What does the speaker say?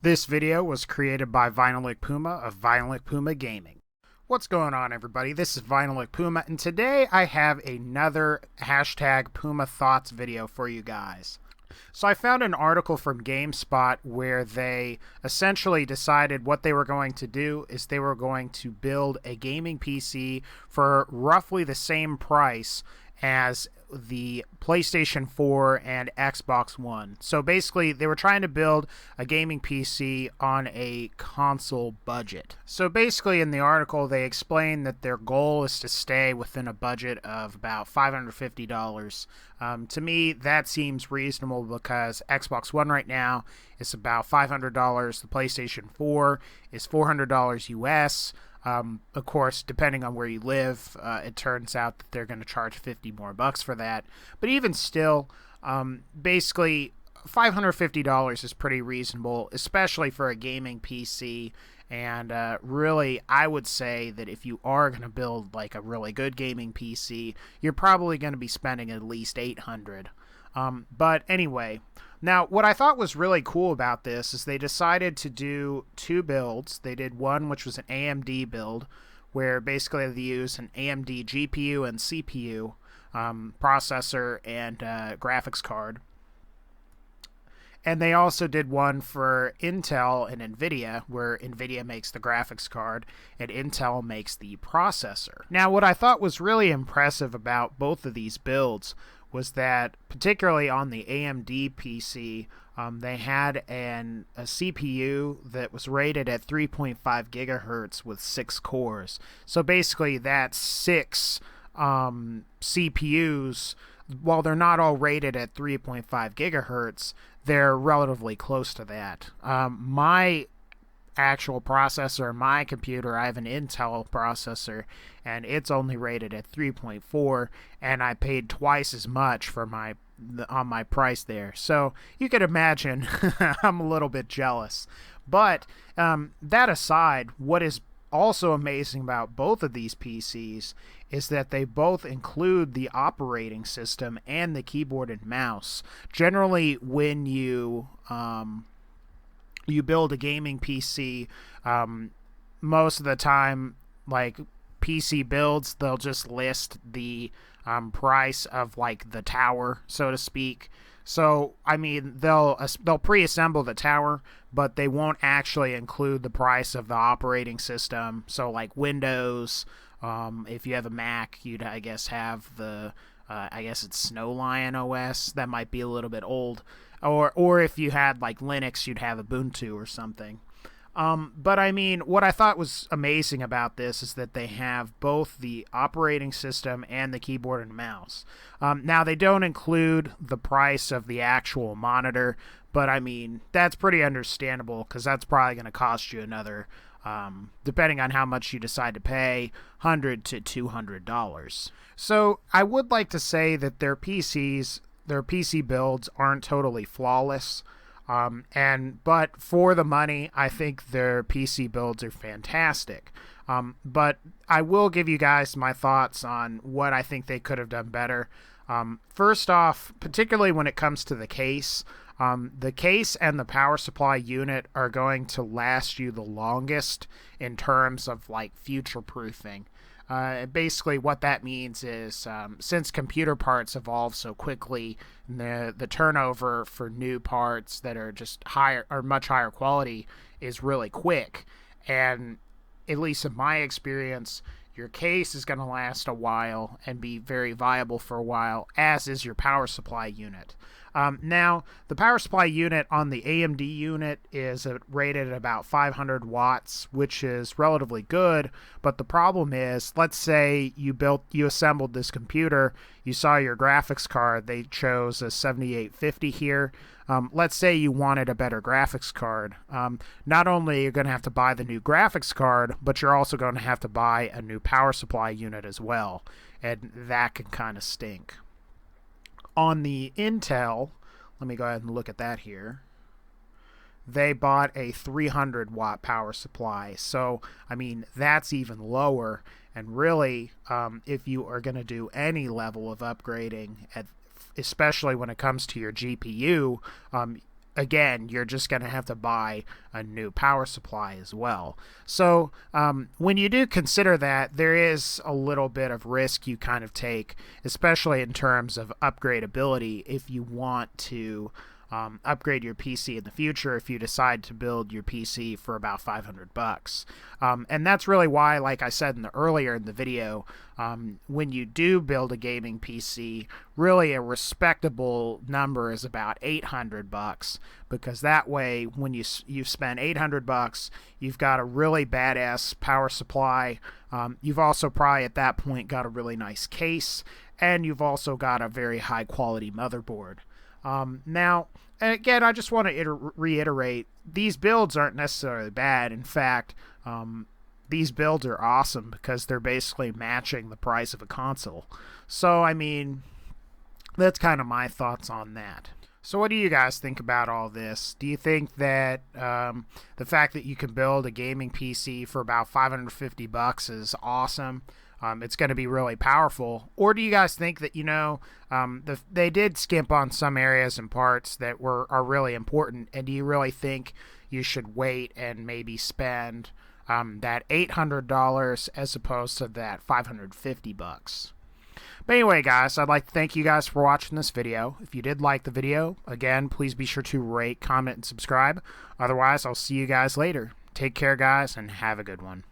This video was created by VinylicPuma of VinylicPumaGaming. What's going on, everybody? This is VinylicPuma, and today I have another hashtag Puma Thoughts video for you guys. So I found an article from Gamespot where they essentially decided what they were going to do is they were going to build a gaming PC for roughly the same price as the PlayStation 4 and Xbox One. So basically, they were trying to build a gaming PC on a console budget. So basically, in the article, they explain that their goal is to stay within a budget of about $550. To me, that seems reasonable because Xbox One right now is about $500. The PlayStation 4 is $400 US. Of course, depending on where you live, it turns out that they're going to charge 50 more bucks for that. But even still, basically, $550 is pretty reasonable, especially for a gaming PC. And really, I would say that if you are going to build like a really good gaming PC, you're probably going to be spending at least $800. But anyway, now what I thought was really cool about this is they decided to do two builds. They did one which was an AMD build, where basically they use an AMD GPU and CPU, processor and graphics card. And they also did one for Intel and NVIDIA, where NVIDIA makes the graphics card and Intel makes the processor. Now, what I thought was really impressive about both of these builds was that, particularly on the AMD PC, they had a CPU that was rated at 3.5 gigahertz with 6 cores. So basically, that's 6 CPUs. While they're not all rated at 3.5 gigahertz, they're relatively close to that. My actual processor, my computer, I have an Intel processor, and it's only rated at 3.4, and I paid twice as much for on my price there. So you could imagine I'm a little bit jealous. But that aside, what is also amazing about both of these PCs is that they both include the operating system and the keyboard and mouse. Generally, when you build a gaming PC, most of the time, like PC builds, they'll just list the price of like the tower, so to speak. So, I mean, they'll pre-assemble the tower, but they won't actually include the price of the operating system. So, like Windows, if you have a Mac, you'd, I guess, have the, I guess it's Snow Lion OS. That might be a little bit old. Or if you had, like, Linux, you'd have Ubuntu or something. But I mean, what I thought was amazing about this is that they have both the operating system and the keyboard and mouse. Now, they don't include the price of the actual monitor, but I mean, that's pretty understandable because that's probably going to cost you another, depending on how much you decide to pay, $100 to $200. So I would like to say that their PC builds aren't totally flawless. But for the money, I think their PC builds are fantastic. But I will give you guys my thoughts on what I think they could have done better. First off, particularly when it comes to the case and the power supply unit are going to last you the longest in terms of like future proofing. Basically, what that means is since computer parts evolve so quickly, the turnover for new parts that are just higher or much higher quality is really quick. And at least in my experience, your case is going to last a while and be very viable for a while, as is your power supply unit. Now, the power supply unit on the AMD unit is rated at about 500 watts, which is relatively good, but the problem is, let's say you assembled this computer, you saw your graphics card, they chose a 7850 here. Let's say you wanted a better graphics card. Not only are you going to have to buy the new graphics card, but you're also going to have to buy a new power supply unit as well, and that can kind of stink. On the Intel, let me go ahead and look at that here. They bought a 300 watt power supply. So, I mean, that's even lower. And really, if you are going to do any level of upgrading, especially when it comes to your GPU, again, you're just going to have to buy a new power supply as well. So when you do consider that, there is a little bit of risk you kind of take, especially in terms of upgradability if you want to upgrade your PC in the future if you decide to build your PC for about $500. And that's really why, like I said earlier in the video, when you do build a gaming PC, really a respectable number is about $800, because that way when you've spent $800, you've got a really badass power supply. You've also probably at that point got a really nice case, and you've also got a very high quality motherboard. Now, again, I just want to reiterate, these builds aren't necessarily bad. In fact, these builds are awesome because they're basically matching the price of a console. So, I mean, that's kind of my thoughts on that. So what do you guys think about all this? Do you think that the fact that you can build a gaming PC for about $550 is awesome? It's going to be really powerful? Or do you guys think that, they did skimp on some areas and parts that are really important, and do you really think you should wait and maybe spend that $800 as opposed to that $550? But anyway, guys, I'd like to thank you guys for watching this video. If you did like the video, again, please be sure to rate, comment, and subscribe. Otherwise, I'll see you guys later. Take care, guys, and have a good one.